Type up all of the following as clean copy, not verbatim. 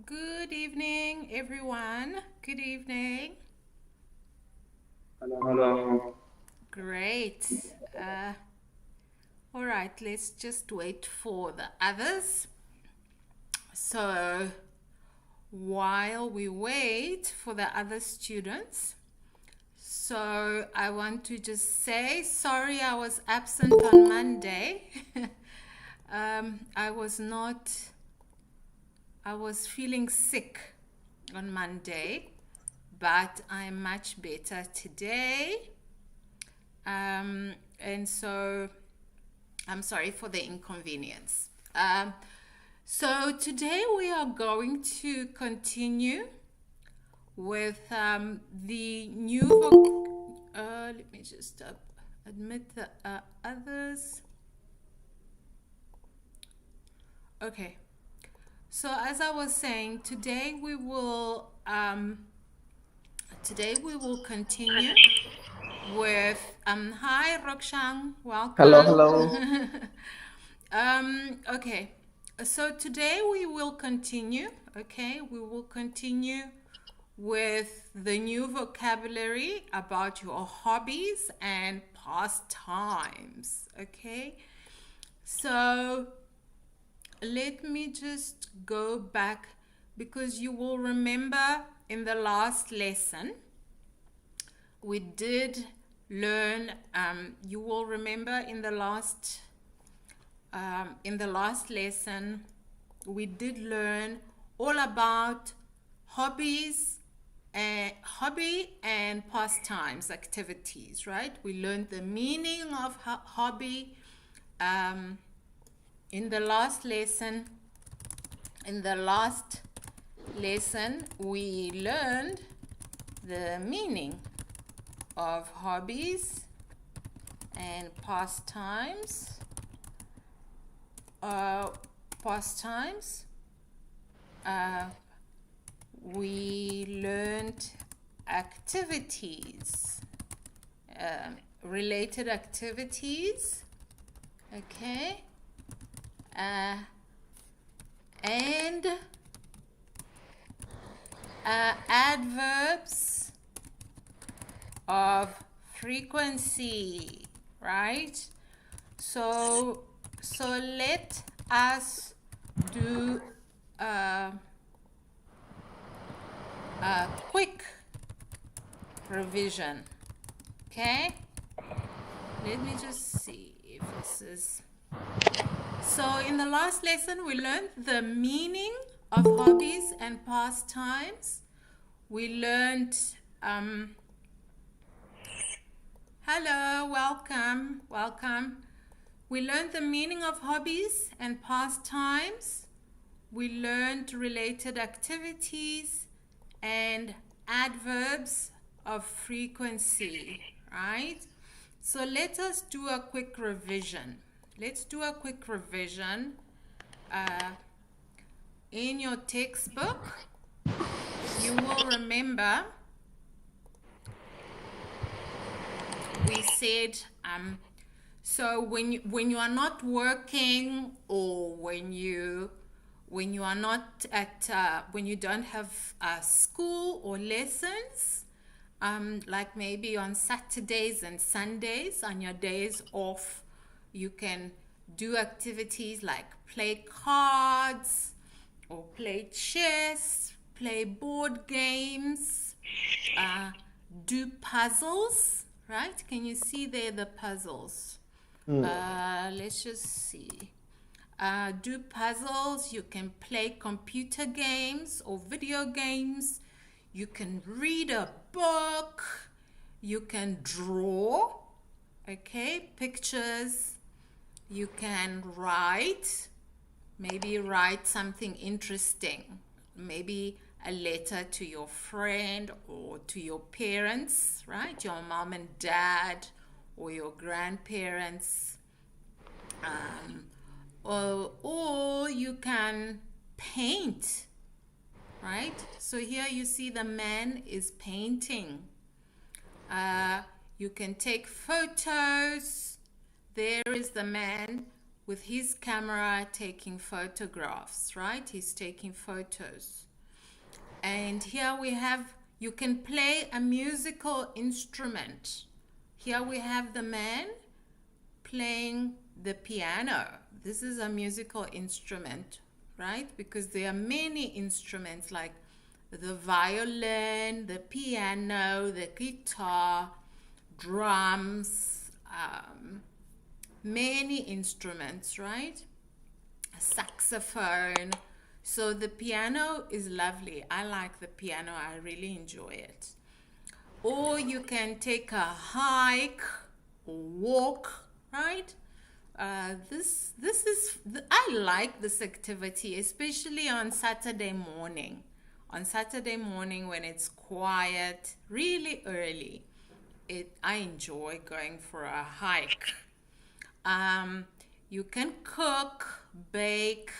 Good evening, everyone. Good evening. Hello. Great. Uh, all right, let's just wait for the others. So, while we wait for the other students, so I want to just say sorry I was absent on Monday. I was not, I was feeling sick on Monday, but I'm much better today. And so I'm sorry for the inconvenience. So today we are going to continue with the new let me just admit the others. Okay. So as I was saying, today we will continue with hi Rokshang, Hello, welcome. hello. Okay, so today we will continue. Okay, we will continue with the new vocabulary about your hobbies and pastimes. Okay, so let me just go back because you will remember in the last lesson we did learn. You will remember in the last lesson we did learn all about hobbies and hobby and pastimes activities, right? We learned the meaning of hobby um, in the last lesson. In the last lesson we learned the meaning of hobbies and pastimes. Pastimes. We learned activities, related activities. Okay. And adverbs of frequency, right? So let us do a quick revision. Okay, let me just see if this is. So in the last lesson we learned the meaning of hobbies and pastimes. We learned hello, welcome. We learned the meaning of hobbies and pastimes. We learned related activities and adverbs of frequency, right? So let us do a quick revision. Let's do a quick revision. In your textbook, you will remember we said so when you are not working, or when you are not at when you don't have school or lessons, like maybe on Saturdays and Sundays, on your days off, you can do activities like play cards or play chess, play board games, do puzzles, right? Can you see there the puzzles? Let's just see. Do puzzles. You can play computer games or video games. You can read a book. You can draw, okay, pictures. You can write, maybe write something interesting, maybe a letter to your friend or to your parents, right? Your mom and dad or your grandparents. Or you can paint, right? So here you see the man is painting. You can take photos. There is the man with his camera taking photographs, right? He's taking photos. And here we have, you can play a musical instrument. Here we have the man playing the piano. This is a musical instrument, right? Because there are many instruments like the violin, the piano, the guitar, drums, many instruments, right? A saxophone. So the piano is lovely. I like the piano. I really enjoy it. Or you can take a hike or walk, right? This is, I like this activity, especially on Saturday morning. On Saturday morning when it's quiet, really early, I enjoy going for a hike. You can cook, bake,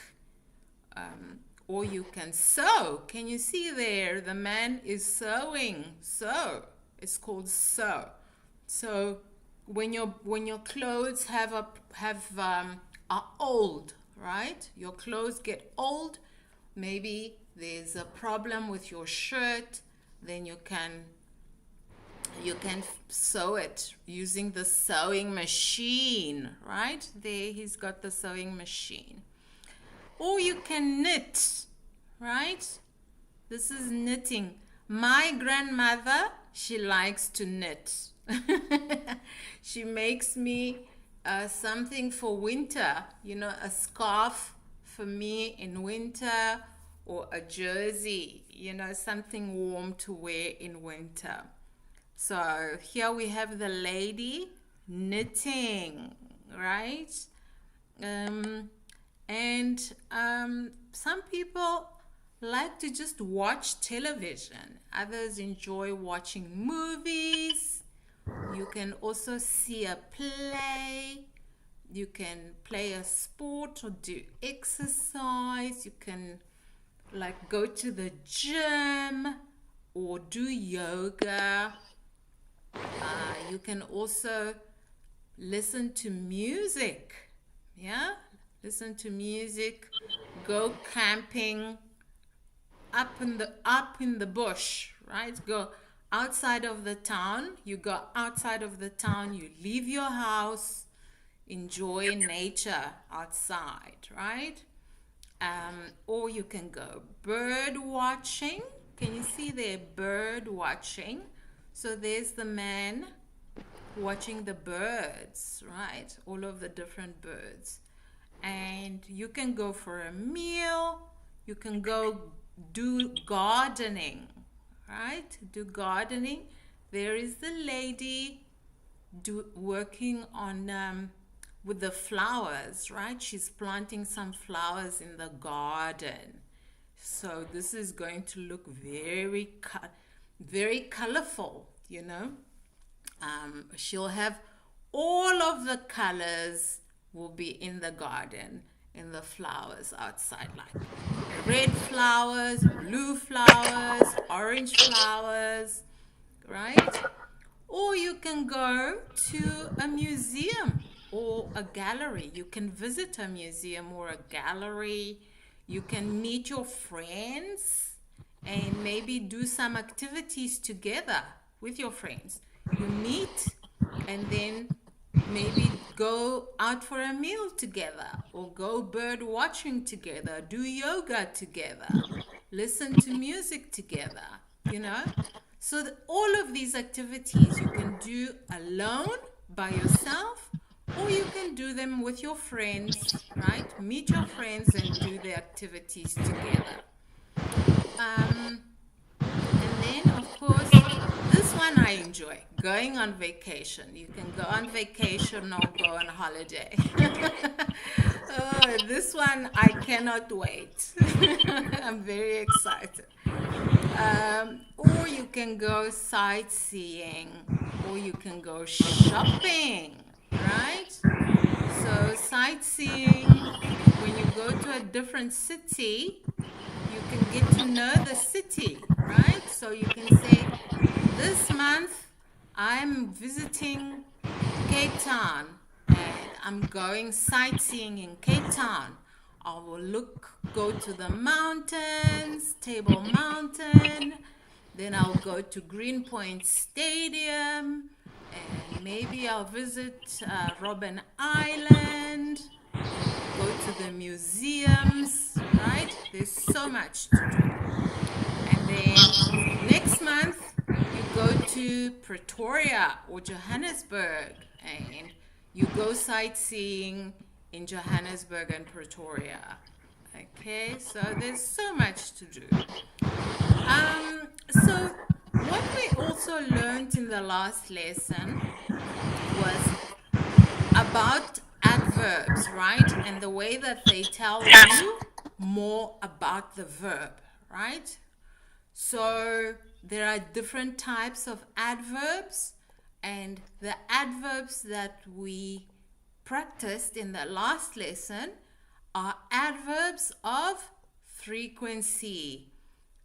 or you can sew. Can you see there? The man is sewing. Sew. It's called sew. So when your clothes are old, right? Your clothes get old. Maybe there's a problem with your shirt. Then you can sew it using the sewing machine, right? There he's got the sewing machine. Or you can knit, right? This is knitting. My grandmother, she likes to knit. She makes me something for winter, a scarf for me in winter, or a jersey, something warm to wear in winter. So here we have the lady knitting, right? And some people like to just watch television. Others enjoy watching movies. You can also see a play. You can play a sport or do exercise. You can go to the gym or do yoga. You can also listen to music. Yeah? Listen to music. Go camping up in the bush, right? Go outside of the town. You go outside of the town. You leave your house. Enjoy nature outside, right? Or you can go bird watching. Can you see there? Bird watching. So there's the man watching the birds, right? All of the different birds. And you can go for a meal. You can go do gardening, right? Do gardening. There is the lady working on with the flowers, right? She's planting some flowers in the garden. So this is going to look very colorful, She'll have all of the colors will be in the garden, in the flowers outside, like red flowers, blue flowers, orange flowers, right? Or you can go to a museum or a gallery. You can visit a museum or a gallery. You can meet your friends and maybe do some activities together with your friends. You meet and then maybe go out for a meal together, or go bird watching together, do yoga together, listen to music together, So all of these activities you can do alone, by yourself, or you can do them with your friends, right? Meet your friends and do the activities together. And then, of course, this one I enjoy, going on vacation. You can go on vacation or go on holiday. Oh, this one I cannot wait. I'm very excited. Or you can go sightseeing, or you can go shopping, right? So sightseeing, when you go to a different city, you can get to know the city, right? So you can say, this month I'm visiting Cape Town and I'm going sightseeing in Cape Town, I will go to the mountains, Table Mountain, then I'll go to Greenpoint Stadium, and maybe I'll visit Robben Island, go to the museums, right? There's so much to do. And then next month, you go to Pretoria or Johannesburg, and you go sightseeing in Johannesburg and Pretoria. Okay, so there's so much to do. So what we also learned in the last lesson was about adverbs, right? And the way that they tell you more about the verb, right? So there are different types of adverbs, and the adverbs that we practiced in the last lesson are adverbs of frequency.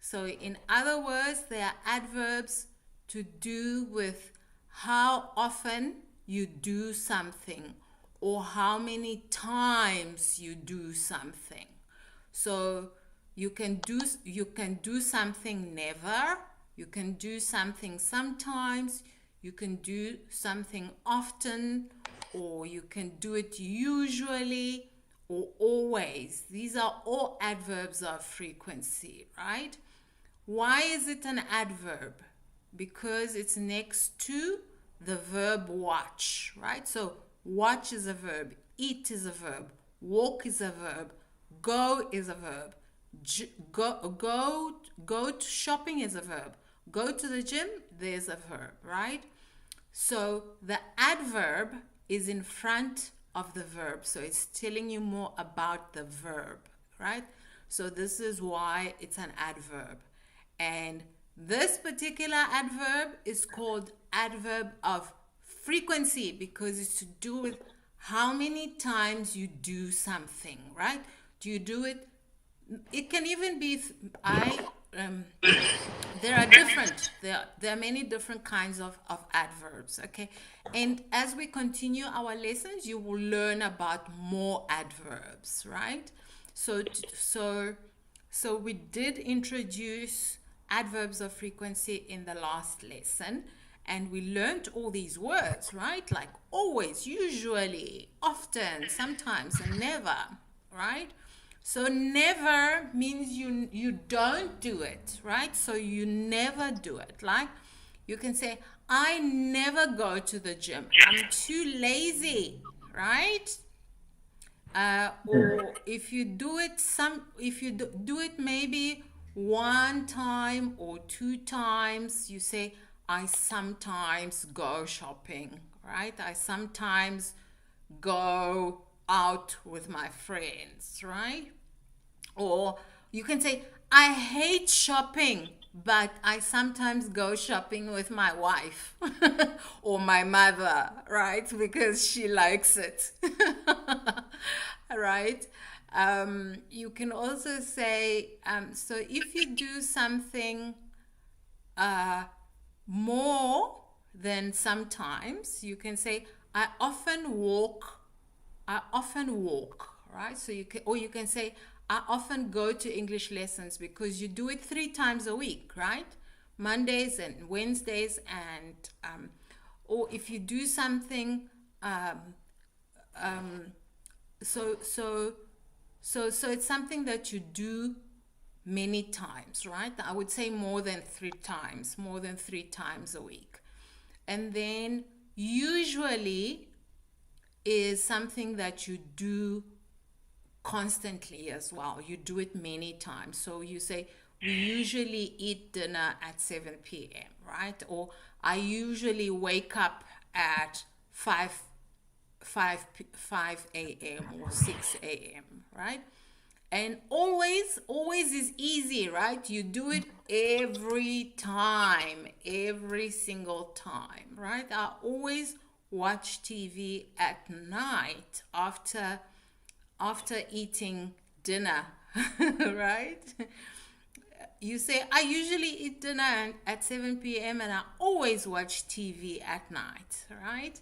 So in other words, they are adverbs to do with how often you do something or how many times you do something. So you can do something never, you can do something sometimes, you can do something often, or you can do it usually or always. These are all adverbs of frequency, right? Why is it an adverb? Because it's next to the verb watch, right? So watch is a verb, eat is a verb, walk is a verb, go is a verb, go to shopping is a verb, go to the gym, there's a verb, right? So the adverb is in front of the verb, so it's telling you more about the verb, right? So this is why it's an adverb. And this particular adverb is called adverb of frequency because it's to do with how many times you do something, right? Do you do it? It can even be there are many different kinds of adverbs, okay? And as we continue our lessons, you will learn about more adverbs, right? So we did introduce adverbs of frequency in the last lesson, and we learned all these words, right? Like always, usually, often, sometimes, and never, right? So never means you don't do it, right? So you never do it. Like you can say, I never go to the gym. I'm too lazy, right? Or if you do it maybe one time or two times, you say, I sometimes go shopping, right? I sometimes go out with my friends, right? Or you can say, I hate shopping, but I sometimes go shopping with my wife or my mother, right? Because she likes it, right? You can also say, so if you do something more than sometimes, you can say, I often walk, right? So you can say, I often go to English lessons, because you do it 3 times a week, right? Mondays and Wednesdays, and or if you do something, so it's something that you do many times, right? I would say more than 3 times a week. And then usually is something that you do constantly as well. You do it many times. So you say, we usually eat dinner at 7 p.m., right? Or I usually wake up at 5 a.m. or 6 a.m., right? And always is easy, right? You do it every time, every single time, right? I always watch TV at night after eating dinner, right? You say, I usually eat dinner at 7 p.m. and I always watch TV at night, right?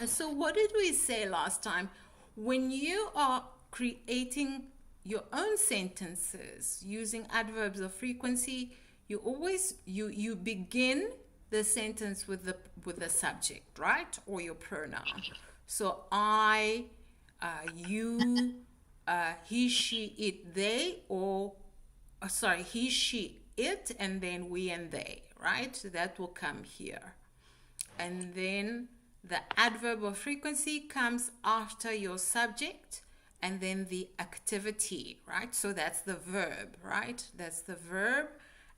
So what did we say last time? When you are creating your own sentences using adverbs of frequency, you begin the sentence with the subject, right? Or your pronoun. So I, you, he, she, it, they, or sorry, he, she, it, and then we and they, right? So that will come here. And then the adverb of frequency comes after your subject, and then the activity, right? So that's the verb, right? That's the verb.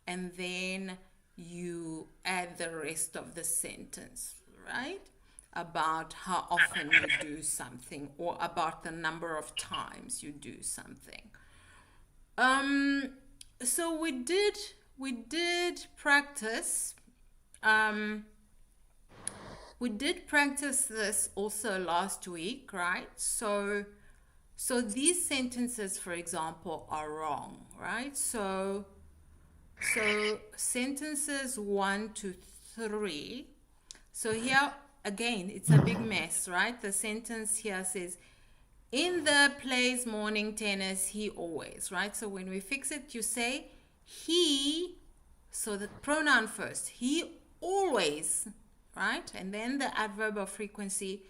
And then you add the rest of the sentence, right? About how often you do something or about the number of times you do something. So we did practice. We did practice this also last week, right? So these sentences, for example, are wrong, right? So sentences 1 to 3. So here again, it's a big mess, right? The sentence here says, in the plays morning tennis, he always, right? So when we fix it, you say he, so the pronoun first, he always, right? And then the adverb of frequency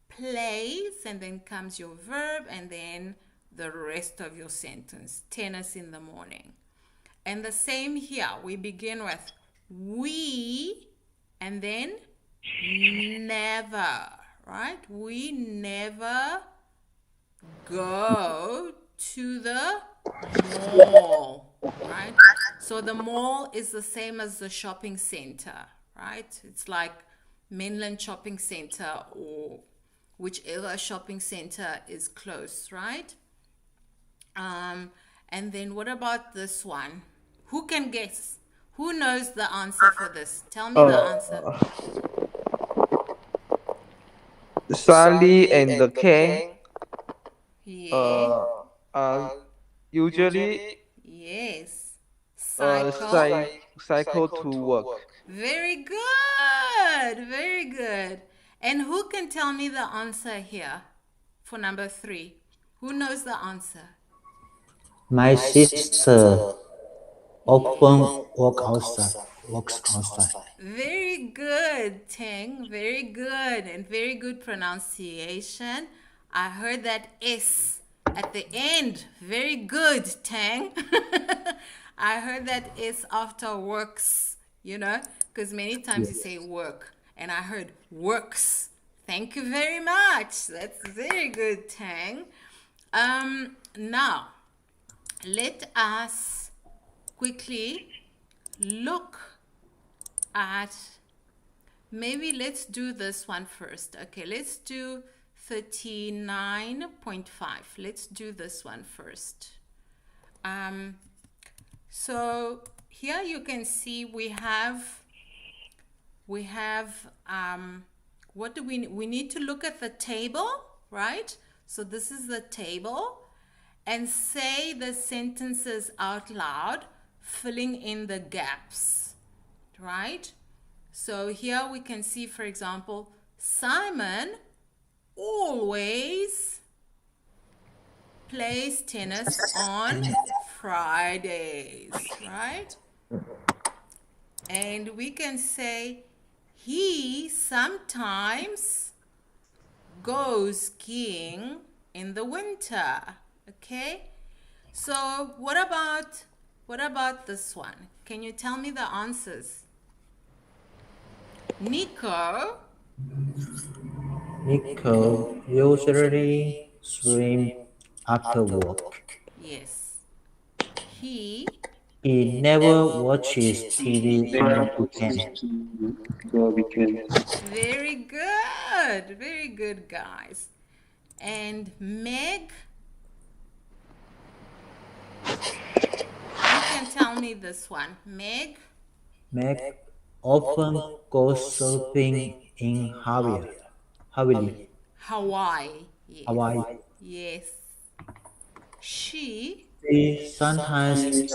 plays, and then comes your verb, and then the rest of your sentence, tennis in the morning. And the same here, we begin with we, and then never, right? We never go to the mall, right? So the mall is the same as the shopping center, right? It's like Mainland Shopping Center or whichever shopping center is close, right? And then what about this one? Who can guess? Who knows the answer for this? Tell me the answer. Sally and the King Yeah. usually Yes. uh, Cycle. cy- cycle to work. Very good. Very good. And who can tell me the answer here for number 3? Who knows the answer? My sister often works outside. Very good, Teng. Very good. And very good pronunciation. I heard that S at the end. Very good, Tang. I heard that S after works, because many times you say work. And I heard works. Thank you very much. That's very good, Tang. Now, let us quickly look at, maybe let's do this one first. Okay, let's do 39.5. Let's do this one first. So here you can see we have what do we need to look at the table, right? So this is the table, and say the sentences out loud, filling in the gaps, right? So here we can see, for example, Simon always plays tennis on Fridays, right? And we can say he sometimes goes skiing in the winter. Okay? So what about this one? Can you tell me the answers? Nico usually swim after work. Yes. He He never watches TV on the weekend. Very good. Very good, guys. And Meg, you can tell me this one. Meg often goes surfing in Hawaii. Hawaii. Yes. Hawaii. Yes. She She sometimes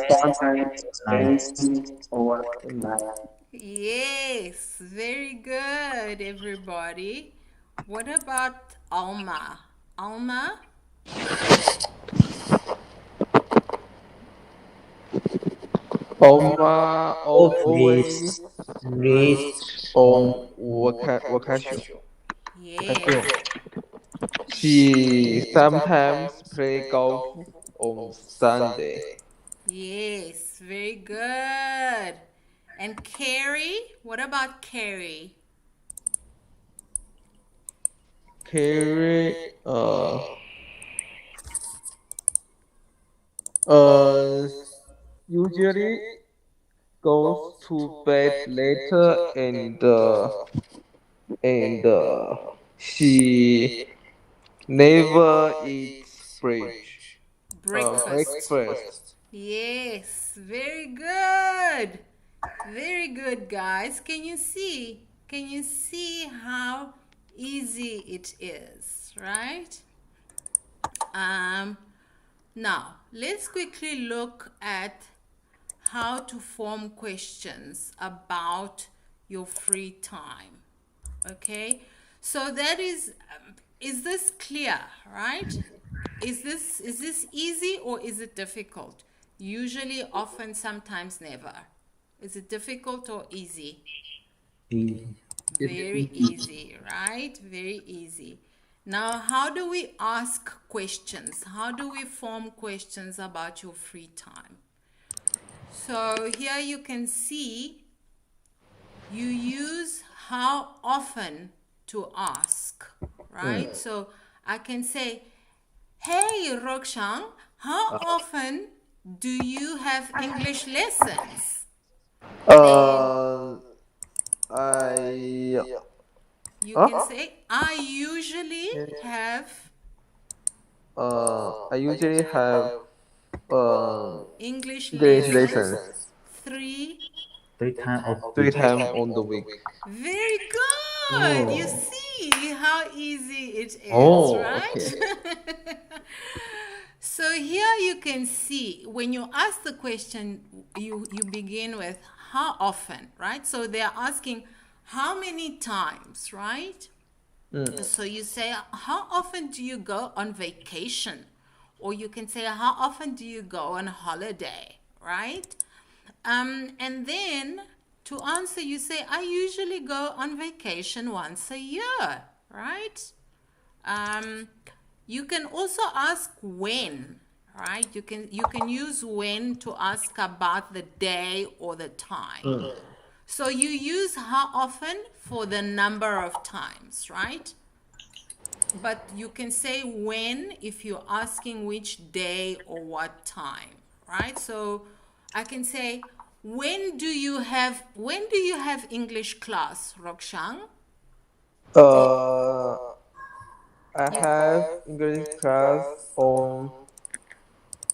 Yes, very good, everybody. What about Alma? Alma? Oma always Always reads on on vacation. Yes. She sometimes play golf on Sunday. Yes. Very good. And Carrie? What about Carrie? Carrie uh usually goes to bed later and she never eats Breakfast. breakfast. Yes. Very good. Very good, guys. Can you see? Can you see how easy it is, right? Um, Now, let's quickly look at how to form questions about your free time. Okay? So that is this clear, right? Is this easy or is it difficult? Usually, often, sometimes, never. Is it difficult or easy? easy. Very easy, right? Very easy. Now, how do we ask questions? How do we form questions about your free time? So here you can see you use how often to ask, right? So I can say, hey, Rokshan, how often do you have English lessons? Then I you huh? can say, I usually have I usually have English English lessons lessons 3. 3 times of 3 week. times on the week. Very good. You Oh, see how easy it is, Oh, right? okay. So here you can see when you ask the question, you begin with how often, right? So they're asking how many times, right? So you say, how often do you go on vacation? Or you can say, how often do you go on holiday, right? And then to answer, you say, I usually go on vacation once a year, right? You can also ask when, right? You can use when to ask about the day or the time. So you use how often for the number of times, right? But you can say when if you're asking which day or what time, right? So I can say, when do you have English class, Rokshan? Uh, I You have English class on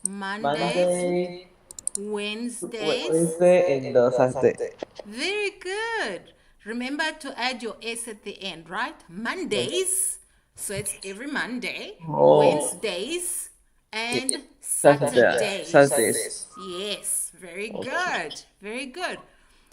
Mondays, Monday, Wednesdays. Wednesday, and Saturday. Very good. Remember to add your S at the end, right? Mondays. So it's every Monday, Oh, Wednesdays, and Saturday, Saturdays. Saturdays. Yes, very Okay. good. Very good.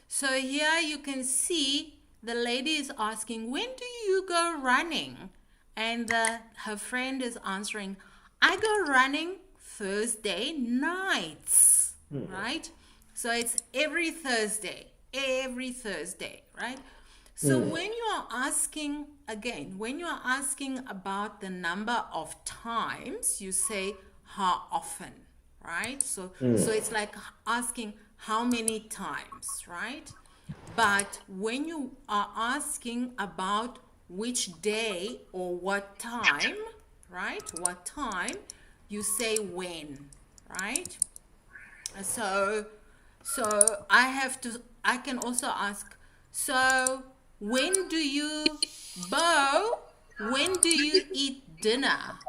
So here you can see the lady is asking, when do you go running? And her friend is answering, I go running Thursday nights, right? So it's every Thursday, right? So when you are asking, again, when you are asking about the number of times, you say how often, right? So it's like asking how many times, right? But when you are asking about which day or what time, right? What time, you say when, right? So I can also ask, so Bo, when do you eat dinner?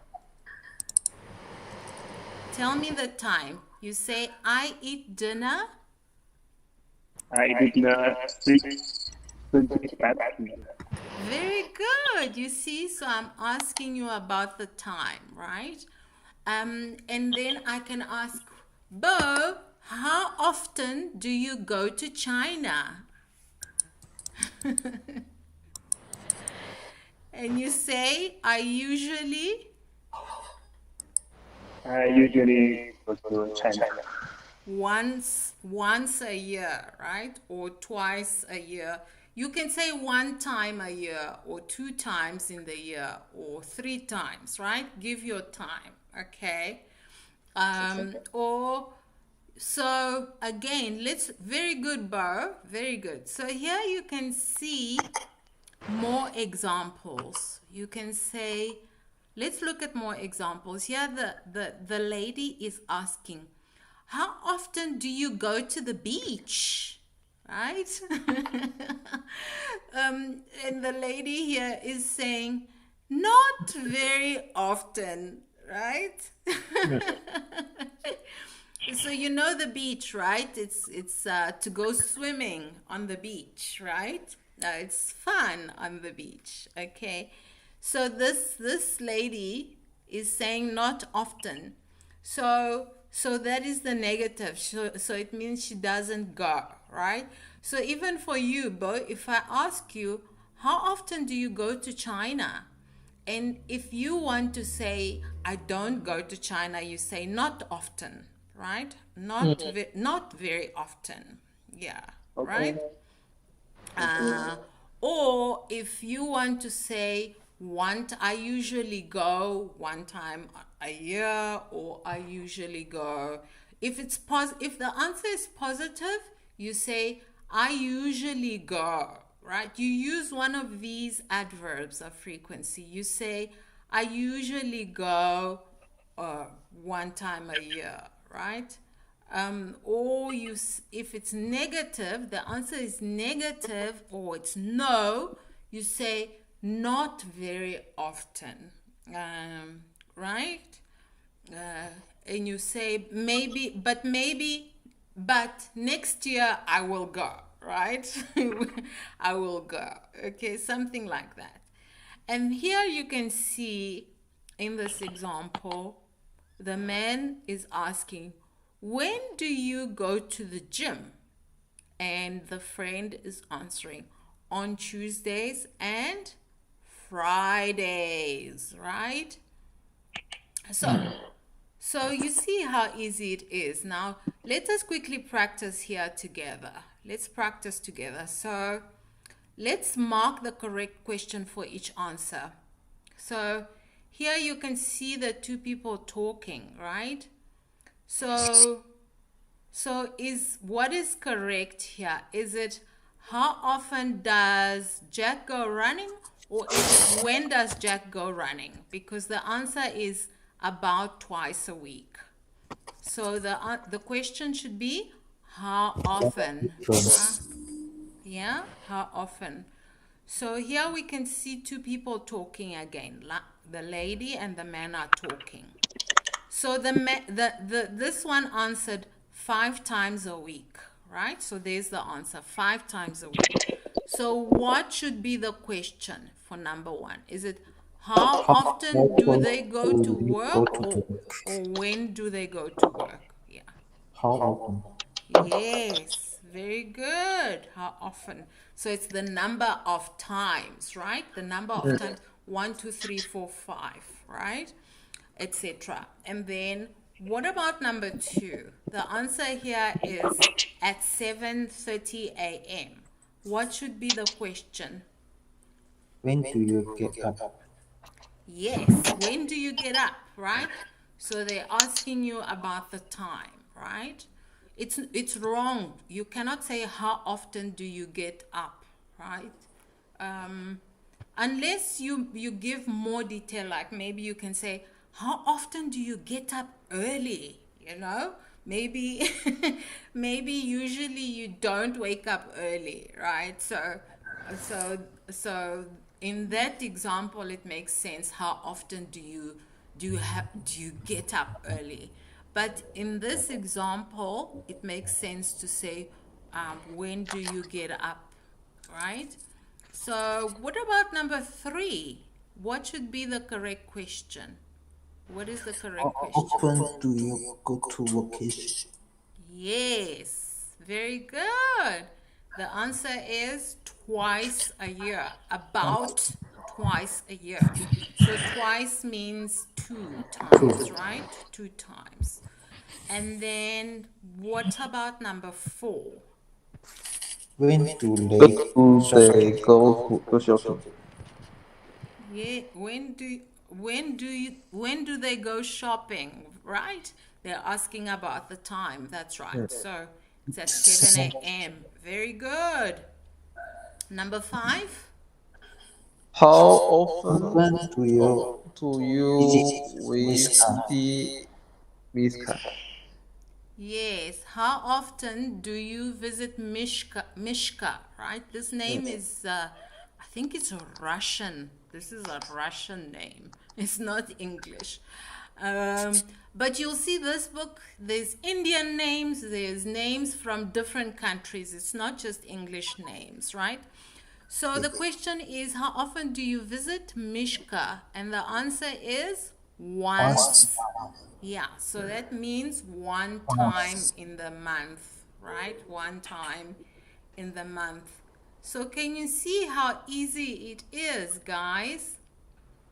Tell me the time. You say, I eat dinner. I did not sleep badly. Very good. You see, so I'm asking you about the time, right? And then I can ask, Bo, how often do you go to China? And you say, I usually go to China. once a year, right? Or twice a year. You can say one time a year or two times in the year or three times, right? Give your time, okay? Or so again, very good, Bo, very good. So here you can see more examples. You can say, let's look at more examples. Here the lady is asking, how often do you go to the beach? Right? And the lady here is saying, not very often, right? So you know the beach, right? It's to go swimming on the beach, right? It's fun on the beach, okay? So this lady is saying not often. So that is the negative. So it means she doesn't go, right? So even for you, Bo, if I ask you, how often do you go to China? And if you want to say, I don't go to China, you say not often, right? Not very often. Yeah, right? Or if you want to say, I usually go one time a year, or I usually go. If the answer is positive, you say, I usually go, right? You use one of these adverbs of frequency. You say, I usually go one time a year, right? Or if it's negative, the answer is negative, or it's no, you say not very often, right? And you say but next year I will go, right? I will go, okay, something like that. And here you can see in this example, the man is asking, when do you go to the gym? And the friend is answering, on Tuesdays and Fridays, right? So you see how easy it is. Now, let us quickly practice here together. Let's practice together. So let's mark the correct question for each answer. So here you can see the two people talking, right? So what is correct here? Is it how often does Jack go running, or is it when does Jack go running? Because the answer is about twice a week. So the question should be how often? Yeah, how often? So here we can see two people talking again. The lady and the man are talking. So this one answered 5 times a week, right? So there's the answer, 5 times a week. So what should be the question for number 1? Is it how often do they go to work, or when do they go to work? Yeah. How often? Yes, very good. How often? So it's the number of times, right? The number of times, 1, 2, 3, 4, 5, right? Etc. And then what about number 2? The answer here is at 7:30 a.m. What should be the question? When do you get up? Yes, when do you get up, right? So they're asking you about the time, right? It's wrong. You cannot say how often do you get up, right? Unless you give more detail, like maybe you can say, how often do you get up early? You know, maybe maybe usually you don't wake up early, right? So in that example, it makes sense. How often do you get up early? But in this example, it makes sense to say, when do you get up, right? So what about number 3? What should be the correct question? What is the correct question? How often do you go to vacation? Yes, very good. The answer is twice a year, about twice a year. So twice means 2 times, right? 2 times. And then what about number 4? When do When they do they go shopping? Yeah, when do they go shopping, right? They're asking about the time. That's right. So it's at 7 a.m. Very good. Number 5. How often when do you do you visit Mishka? Yes. How often do you visit Mishka, right? This name is, I think it's a Russian. This is a Russian name. It's not English. But you'll see this book, there's Indian names, there's names from different countries. It's not just English names, right? So the question is, how often do you visit Mishka? And the answer is once. Yeah, so that means one time in the month, right? One time in the month. So can you see how easy it is, guys?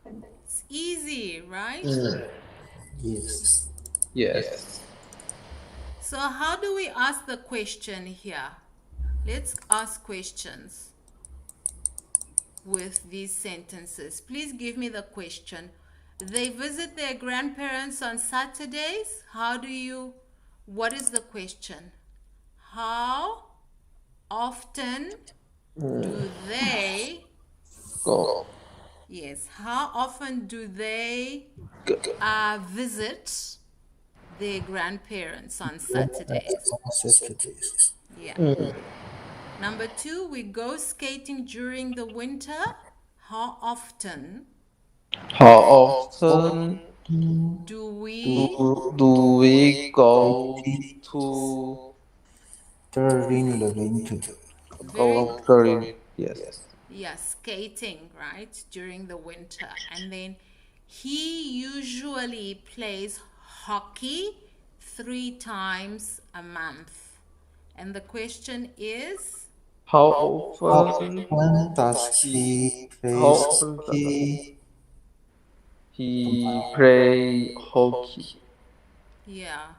It's easy, right? Yes. Yes. So how do we ask the question here? Let's ask questions with these sentences. Please give me the question. They visit their grandparents on Saturdays. What is the question? How often do they, Go. yes, how often do they visit their grandparents on Saturdays? Saturdays. Yeah. Number 2, we go skating during the winter. How often How often do we do we go to During the winter. very during? Yes. yeah, skating, right, during the winter? And then he usually plays hockey 3 times a month. And the question is, How often When does he play How often hockey? he play hockey? yeah.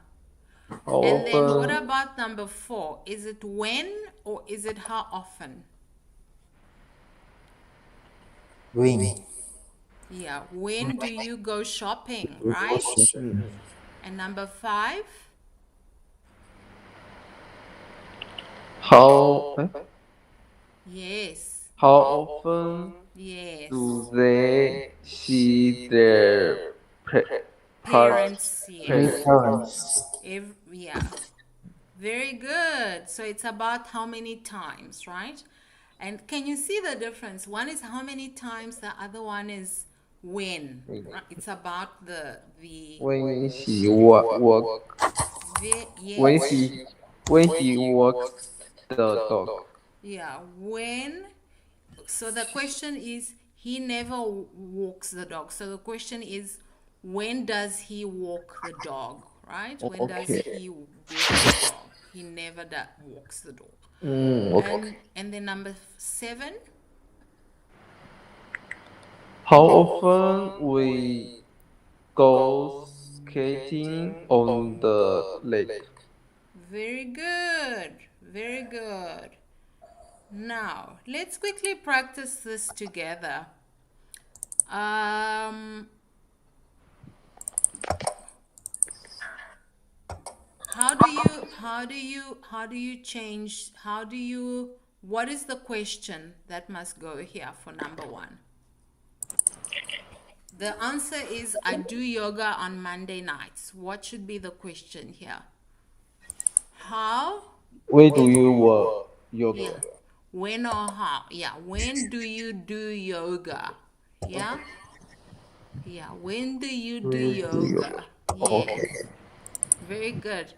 How And then what often about number 4? Is it when or is it how often? When? Yeah, when do you go shopping, right? And number 5, how yes, how often yes. do they see their Parents, yes. Parents. Yeah, very good. So it's about how many times, right? And can you see the difference? One is how many times, the other one is when. Right? It's about the when he walk when yes. he walks the dog? Yeah, when. So the question is, he never walks the dog. So the question is, when does he walk the dog, right? When does Okay. he walk the dog? He never walks the dog. Okay. And then number 7, How often we go skating on the lake? very good, very good. Now, let's quickly practice this together. What is the question that must go here for number 1? The answer is, I do yoga on Monday nights. What should be the question here? How? Where do you work yoga? Yeah. When or how? Yeah. When do you do yoga? Yeah. Yeah. When do you do yoga? Yes. Very good.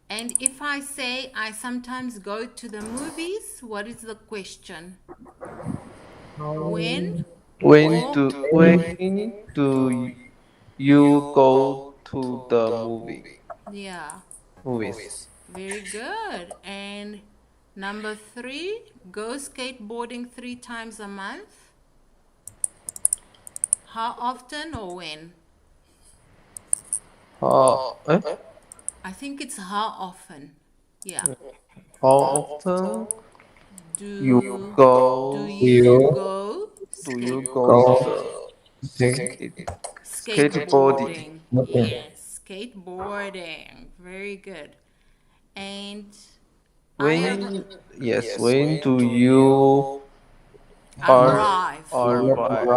And if I say I sometimes go to the movies, what is the question? When? When do you go to the Yeah. movies? Very good. And number 3, go skateboarding 3 times a month. How often or when? Eh? I think it's how often. Yeah. How often Do you do go? you You go Do you skate go go skateboarding? skateboarding? okay. Yes, skateboarding. Very good. And I have When yes, when do you arrive arrive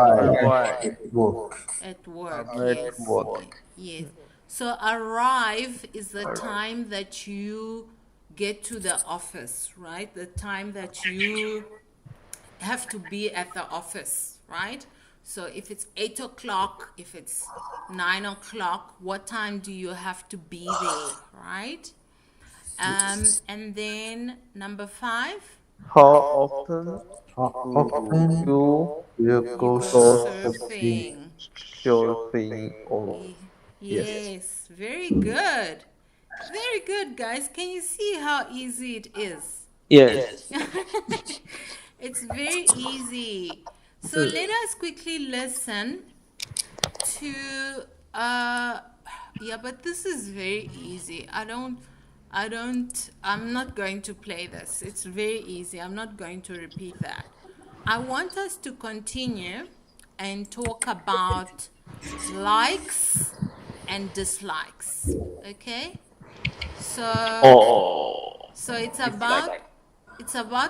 Right. Work. at work. at Yes. work? Yes. So arrive is the time that you get to the office, right? The time that you have to be at the office, right? So if it's 8 o'clock, if it's 9 o'clock, what time do you have to be there, right? And then number 5, How often How do often you you go go surfing? surfing. shopping? Oh, Ye- yes. Yes, very good. Very good, guys. Can you see how easy it is? Yes. It's very easy. So let us quickly listen to yeah, but this is very easy. I'm not going to play this. It's very easy. I'm not going to repeat that. I want us to continue and talk about likes and dislikes. Okay? So Oh, so it's about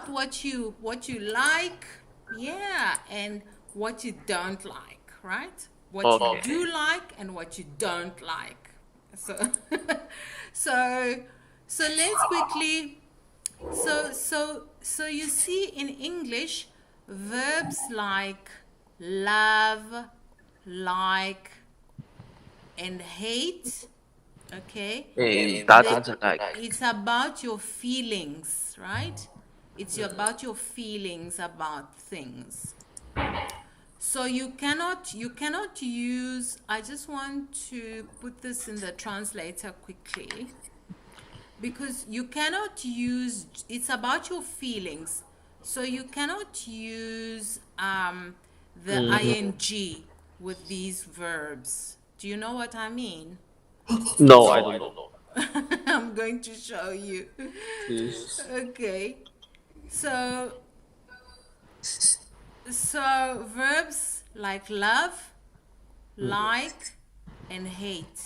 what you like, yeah, and what you don't like, right? What you okay. do like and what you don't like. So so so let's quickly so you see in English verbs like love, like, and hate, okay? Doesn't like. It's about your feelings, right? It's about your feelings about things. So you cannot use, I just want to put this in the translator quickly, because you cannot use, it's about your feelings. So you cannot use the ing with these verbs. Do you know what I mean? No, I don't know. I'm going to show you. Please. Okay. So verbs like love, like, and hate.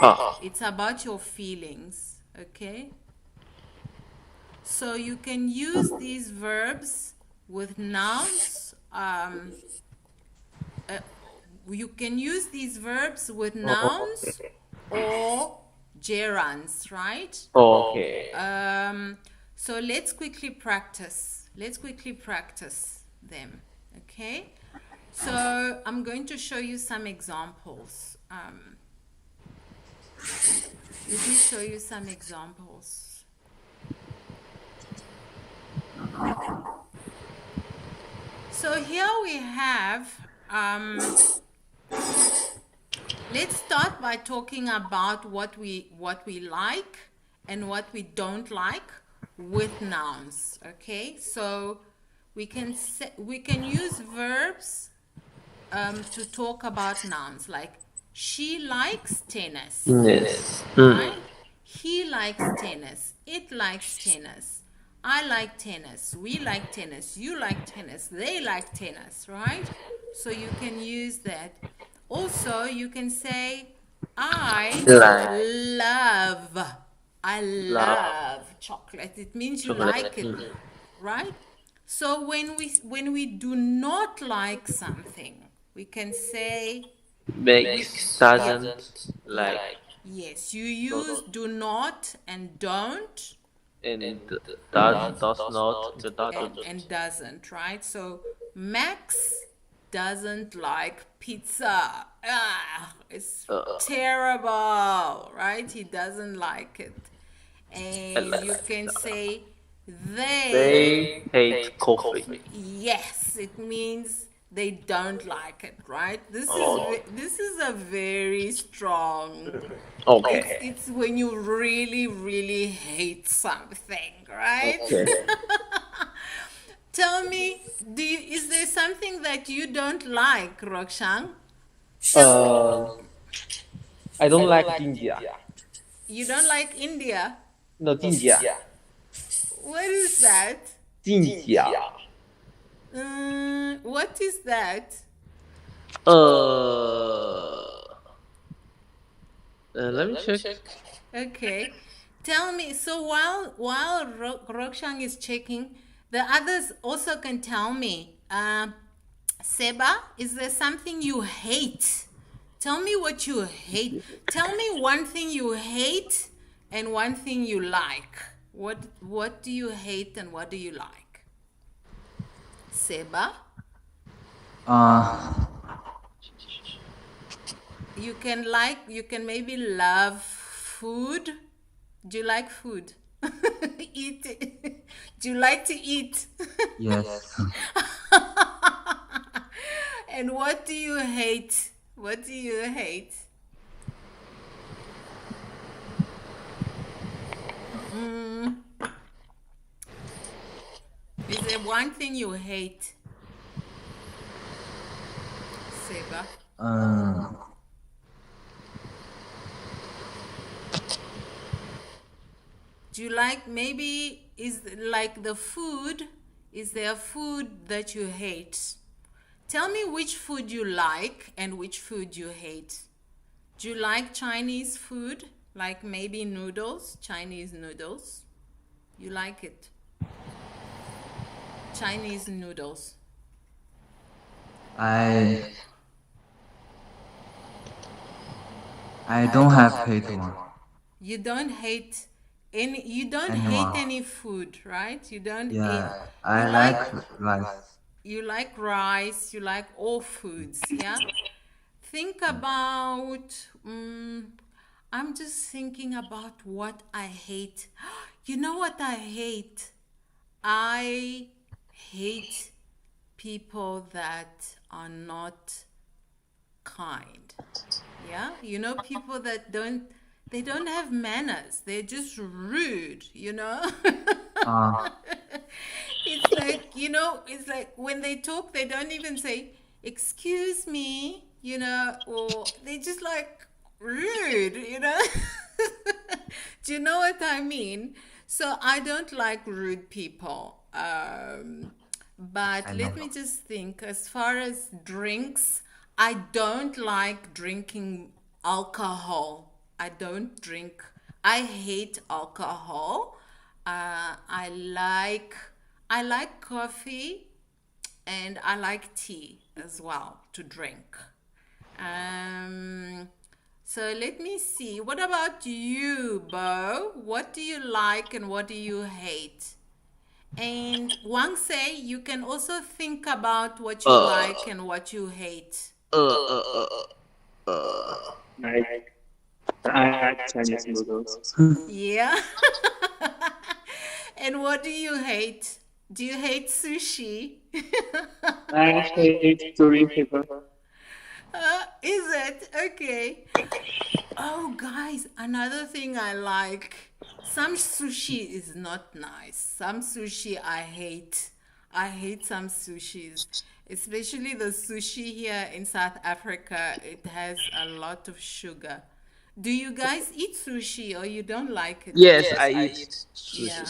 Ah, It's about your feelings, okay? So you can use these verbs with nouns. You can use these verbs with nouns or gerunds, right? okay. So let's quickly practice. Let's quickly practice them, okay? So I'm going to show you some examples. Let me show you some examples. So here we have, let's start by talking about what we like and what we don't like with nouns, okay? So we can use verbs to talk about nouns, like she likes tennis, Yes. right? He likes tennis. It likes tennis. I like tennis. We like tennis. You like tennis. They like tennis, right? So you can use that. Also, you can say, I love chocolate. It means you like it, right? So when we do not like something, we can say, Makes doesn't like yes, you use do not and don't and does not the and doesn't, right? So Max doesn't like pizza. It's terrible, right? He doesn't like it. And you can say they hate coffee. yes, it means they don't like it, right? This is a very strong. Okay. It's when you really, really hate something, right? Okay. Tell me, is there something that you don't like, Rokshan? I don't like India. You don't like India? No, India. What is that? India. What is that? Let me check. Okay. Tell me, so while Rokshang is checking, the others also can tell me. Seba, is there something you hate? Tell me what you hate. Tell me one thing you hate and one thing you like. What do you hate and what do you like? Seba? You can maybe love food. Do you like food? Eat it. Do you like to eat? Yes. And what do you hate? What do you hate? Is there one thing you hate? Seba? Do you like, maybe is like the food, is there food that you hate? Tell me which food you like and which food you hate. Do you like Chinese food? Like maybe noodles, Chinese noodles? You like it? Chinese noodles. I don't have hate one. You don't hate Anyone. hate any food, right? You don't Yeah, hate. I you like rice. You like rice, you like all foods, yeah? Think about, I'm just thinking about what I hate. You know what I hate? I hate people that are not kind. Yeah? You know, people that they don't have manners. They're just rude, you know? It's like, it's like when they talk, they don't even say, excuse me, or they just like rude, Do you know what I mean? So I don't like rude people. But let me just think. As far as drinks, I don't like drinking alcohol. I don't drink. I hate alcohol. I like coffee and I like tea as well to drink. So let me see. What about you, Bo? What do you like and what do you hate? And Wang Sei, you can also think about what you like and what you hate. I like Chinese noodles. Yeah. And what do you hate? Do you hate sushi? I hate doing people. Is it? Okay. Oh, guys, another thing I like. Some sushi is not nice. Some sushi I hate. I hate some sushis. Especially the sushi here in South Africa. It has a lot of sugar. Do you guys eat sushi or you don't like it? Yes, I eat sushi. Yeah.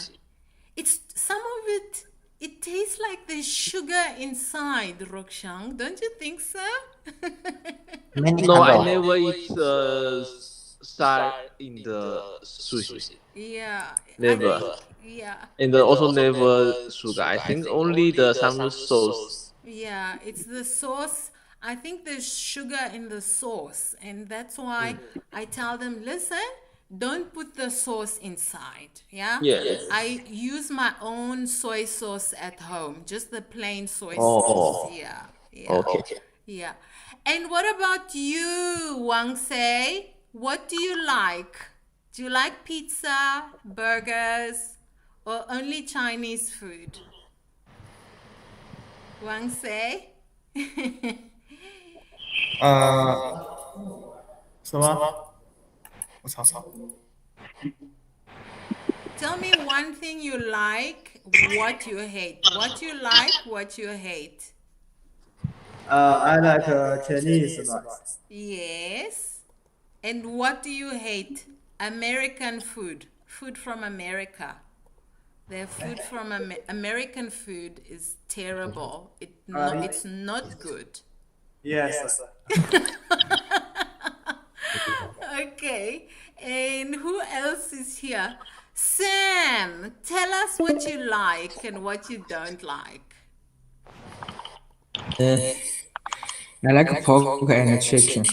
It's some of it. It tastes like there's sugar inside, Rokshang. Don't you think so? Many No, kind I of never eat salt in the sushi. Yeah. Never. Yeah. And also never sugar. I think only the some sauce. Yeah, it's the sauce. I think there's sugar in the sauce, and that's why I tell them, listen, don't put the sauce inside. Yeah? Yes. I use my own soy sauce at home, just the plain soy Oh. sauce. Yeah. Yeah. Okay. Yeah. And what about you, Wang Sei? What do you like? Do you like pizza, burgers, or only Chinese food? Wang Sei? 什么？我操！ Tell me one thing you like, what you hate. What you like, what you hate. I like Chinese rice. Yes. And what do you hate? American food. Food from America. Their food from American food is terrible. It's not good. Yes. Okay. And who else is here? Sam, tell us what you like and what you don't like. I like pork and chicken.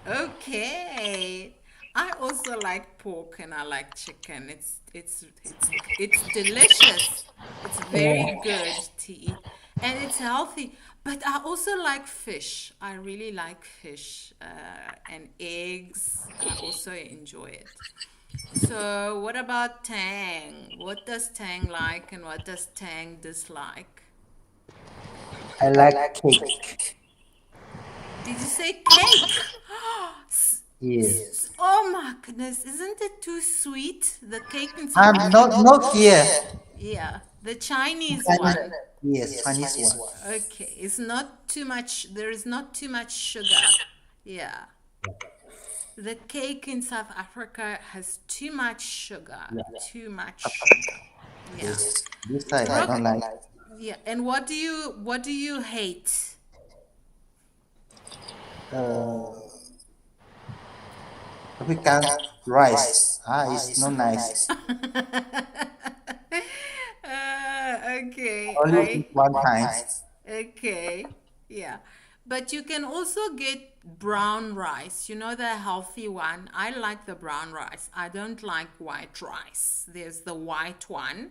Okay. I also like pork and I like chicken. It's delicious. It's very good to eat and it's healthy. But I also like fish. I really like fish and eggs. I also enjoy it. So what about Tang? What does Tang like and what does Tang dislike? I like cake. Did you say cake? Yes. Oh my goodness, isn't it too sweet? The cake in South I'm not here. Yeah, the Chinese one. Yes, Chinese one. Okay, it's not too much, there is not too much sugar. Yeah. The cake in South Africa has too much sugar. Too much sugar. Yeah. This side I don't like. Yeah. And what do you hate? African rice. It's not nice. Okay. Only eat one time. Okay. Yeah. But you can also get brown rice. You know the healthy one. I like the brown rice. I don't like white rice. There's the white one.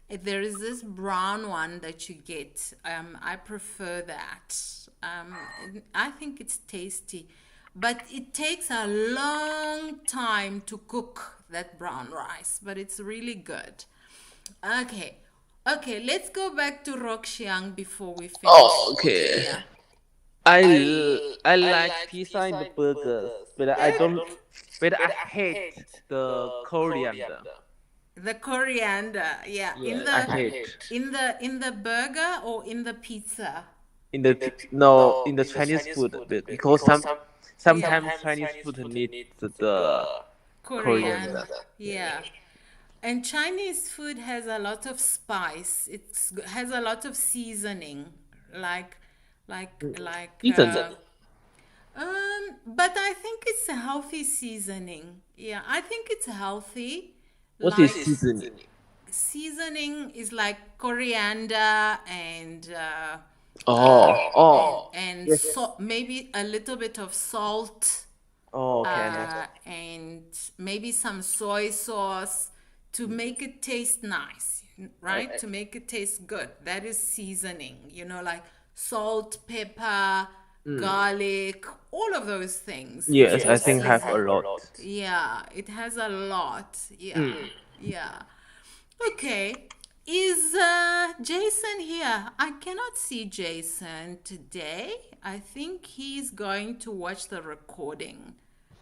There is this brown one that you get. I prefer that. I think it's tasty. But it takes a long time to cook that brown rice. But it's really good. Okay. Okay, let's go back to Roxiang before we finish. Oh, okay. Yeah. I like pizza and the burgers, but I hate the coriander. The coriander, yeah. Yes, I hate. In the burger or in the pizza? In the Chinese food, because sometimes Chinese food needs the coriander. Yeah. And Chinese food has a lot of spice. It has a lot of seasoning, like. Isn't it? But I think it's a healthy seasoning. Yeah, I think it's healthy. What is seasoning? Seasoning is like coriander and Yes. maybe a little bit of salt. Oh, okay. And maybe some soy sauce to make it taste nice, right? To make it taste good. That is seasoning, like salt, pepper, garlic, all of those things. Yes, I think have a lot. Yeah, it has a lot. Yeah, yeah. Okay, is Jason here? I cannot see Jason today. I think he's going to watch the recording.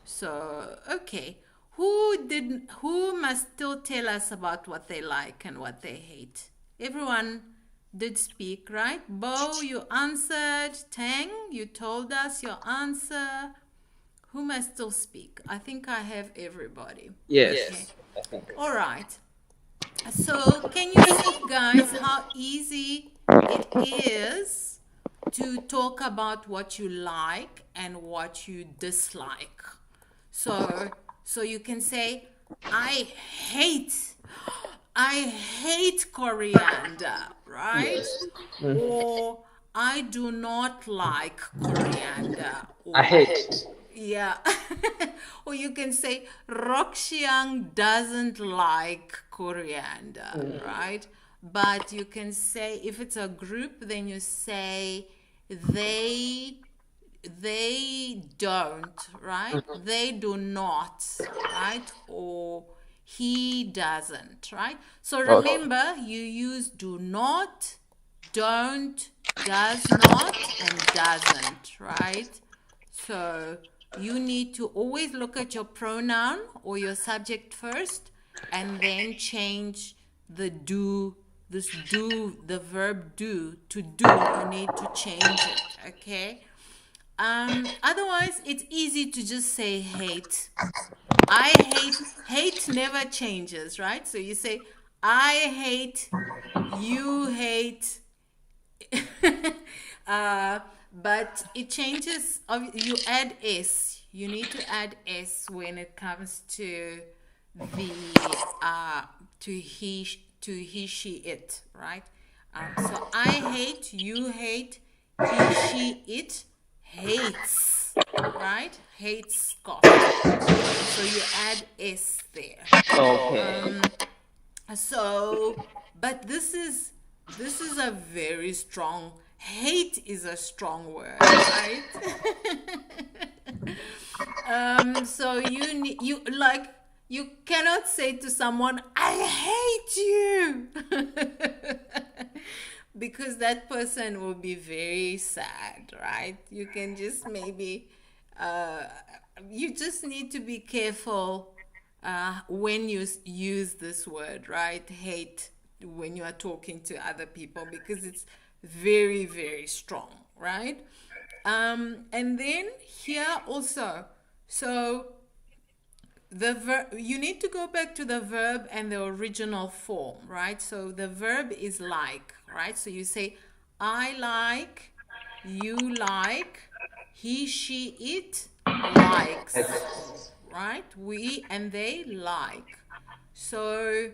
So, okay. Who must still tell us about what they like and what they hate? Everyone did speak, right? Bo, you answered. Tang, you told us your answer. Who must still speak? I think I have everybody. Yes. Okay. All right. So can you see, guys, how easy it is to talk about what you like and what you dislike? So you can say, I hate coriander, right? Or I do not like coriander. I hate. Yeah. Or you can say Roxiang doesn't like coriander, right? But you can say, if it's a group, then you say they don't, right? They do not, right? Or he doesn't, right? So remember, you use do not, don't, does not, and doesn't, right? So you need to always look at your pronoun or your subject first and then change the do this do, the verb do, to do, you need to change it, okay? Otherwise, it's easy to just say hate. I hate never changes, right? So you say, I hate, you hate, but it changes. You add S. You need to add S when it comes to the to he, she, it, right? So I hate, you hate, he, she, it hates, right? Hates coffee. So you add S there. Okay. So, but this is a very strong, hate is a strong word, right? So you cannot say to someone, I hate you. Because that person will be very sad, right? You can just maybe, you just need to be careful when you use this word, right? Hate, when you are talking to other people, because it's very, very strong, right? And then here also, so you need to go back to the verb and the original form, right? So the verb is like, right? So you say, I like, you like, he, she, it likes, right? We and they like. So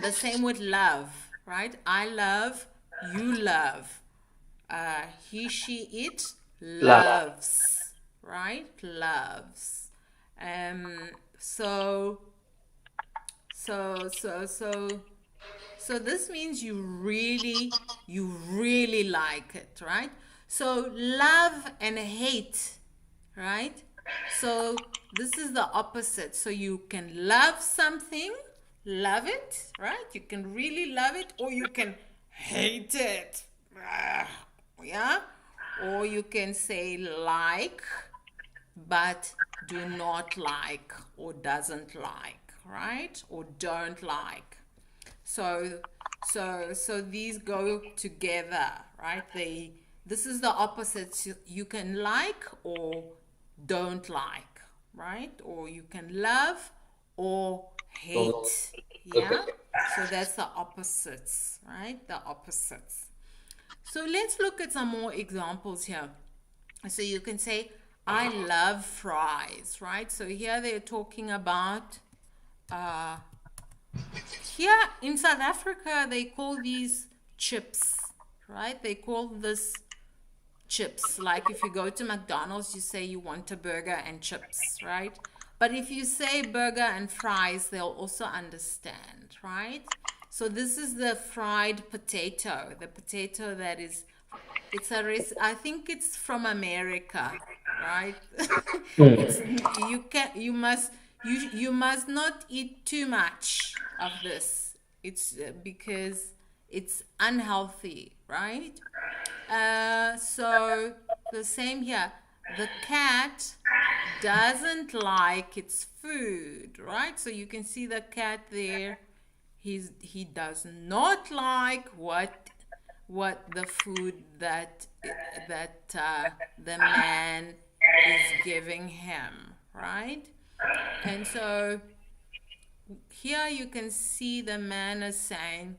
the same with love, right? I love, you love. He, she, it loves, right? Loves. So this means you really like it, right? So love and hate, right? So this is the opposite. So you can love something, love it, right? You can really love it, or you can hate it. Yeah? Or you can say like, but do not like, or doesn't like, right? Or don't like. So these go together, right? This is the opposite. You can like or don't like, right? Or you can love or hate. Yeah? So that's the opposites, right? The opposites. So let's look at some more examples here. So you can say, I love fries, right? So here they're talking about, here in South Africa, they call these chips, right? They call this chips. Like if you go to McDonald's, you say you want a burger and chips, right? But if you say burger and fries, they'll also understand, right? So this is the fried potato, the potato that is, I think it's from America, right? You must not eat too much of this. It's because it's unhealthy, right? So the same here. The cat doesn't like its food, right? So you can see the cat there. He does not like what the food that the man is giving him, right? And so here you can see the man is saying,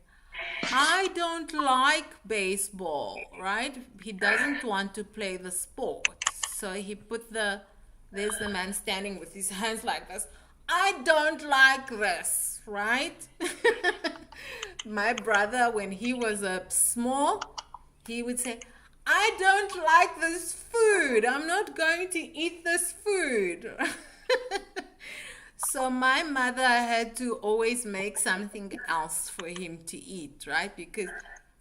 I don't like baseball, right? He doesn't want to play the sport. So he there's the man standing with his hands like this. I don't like this, right? My brother, when he was small, he would say, I don't like this food. I'm not going to eat this food. So my mother had to always make something else for him to eat, right? Because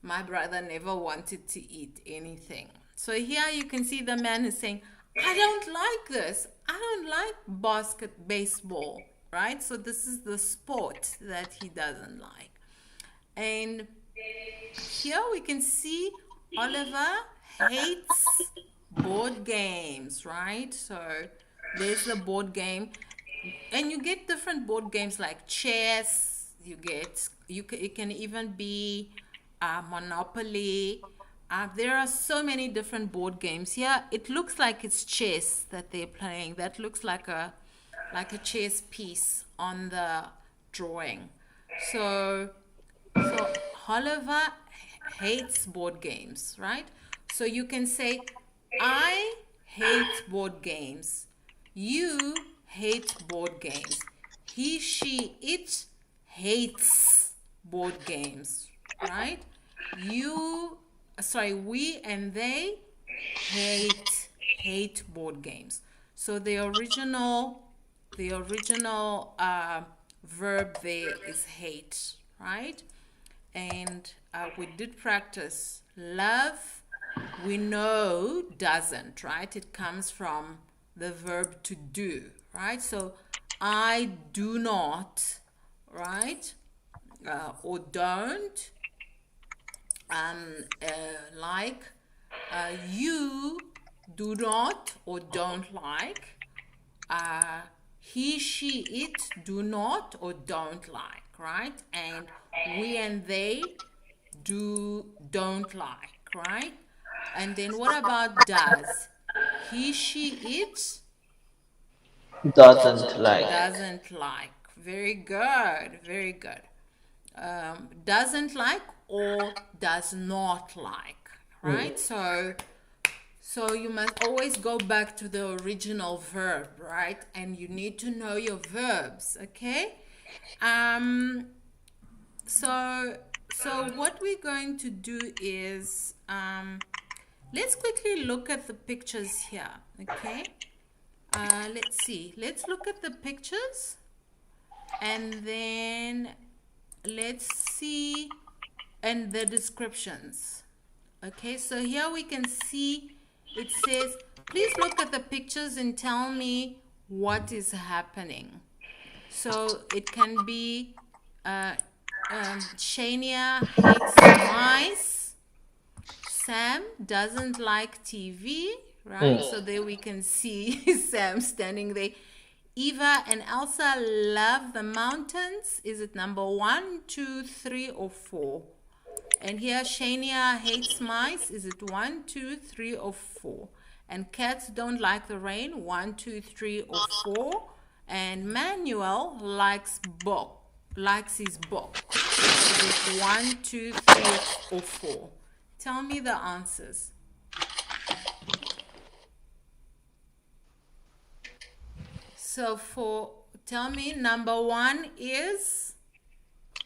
my brother never wanted to eat anything. So here you can see the man is saying, I don't like this. I don't like baseball, right? So this is the sport that he doesn't like. And here we can see Oliver hates board games, right? So there's the board game. And you get different board games like chess, you it can even be Monopoly. There are so many different board games here. It looks like it's chess that they're playing. That looks like a chess piece on the drawing. So Oliver hates board games, right? So you can say, I hate board games. You hate board games. He, she, it hates board games, right? We and they hate board games. So the original verb there is hate, right? And we did practice love. We know doesn't, right? It comes from the verb to do, right? So I do not, right? Or don't like. You do not or don't like. He, she, it do not or don't like, right? And we and they don't like, right? And then what about does? He, she, it Doesn't like. doesn't like. Very good, very good. Doesn't like or does not like, right? So you must always go back to the original verb, right? And you need to know your verbs, okay? So what we're going to do is let's quickly look at the pictures here, okay? Let's see. Let's look at the pictures and then let's see and the descriptions. Okay, so here we can see it says, please look at the pictures and tell me what is happening. So it can be Shania hates mice. Sam doesn't like TV, right? So there we can see Sam standing there. Eva and Elsa love the mountains. Is it number 1, 2, 3, or 4? And here Shania hates mice. Is it 1, 2, 3, or 4? And cats don't like the rain. 1, 2, 3, or 4. And Manuel likes his book. Is it 1, 2, 3, or 4? Tell me the answers. So tell me, number 1 is?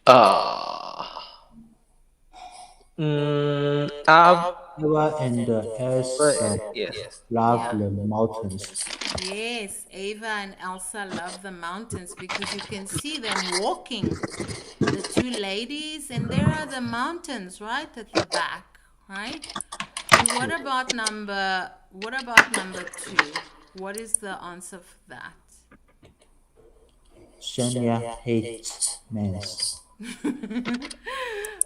Eva and Elsa Yes. love the mountains. Yes, Ava and Elsa love the mountains because you can see them walking, the two ladies, and there are the mountains right at the back, right? And what about number 2? What is the answer for that? Shania hates mice.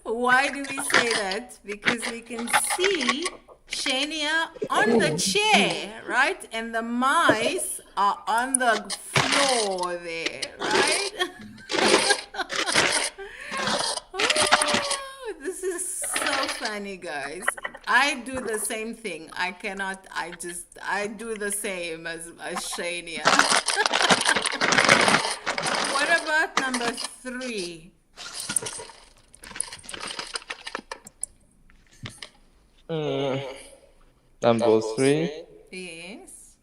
Why do we say that? Because we can see Shania on the chair, right? And the mice are on the floor there, right? Oh, this is so funny, guys. I do the same thing. I do the same as Shania. What about number 3? Number 3. Yes.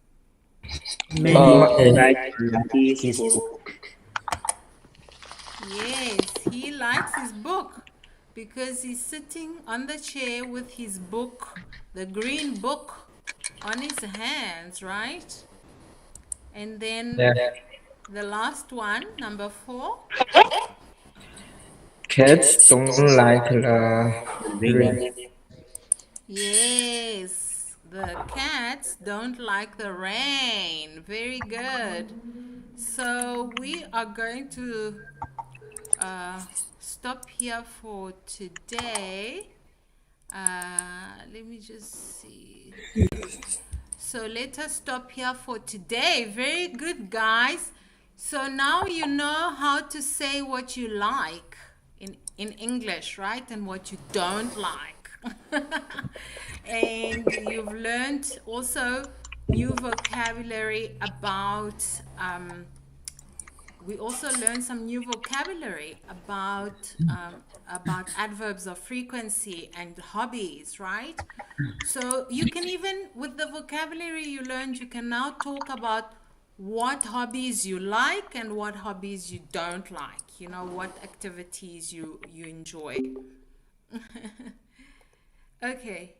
Many Like his his book. Yes, he likes his book because he's sitting on the chair with his book, the green book, on his hands, right? And then the last one, number 4. Cats don't like the rain. Yes, the cats don't like the rain. Very good. So we are going to stop here for today. Let me just see. So let us stop here for today. Very good, guys. So now you know how to say what you like in English, right? And what you don't like. And you've learned also new vocabulary about, we also learned some new vocabulary about adverbs of frequency and hobbies, right? So you can even, with the vocabulary you learned, you can now talk about what hobbies you like and what hobbies you don't like. You know, what activities you enjoy. Okay.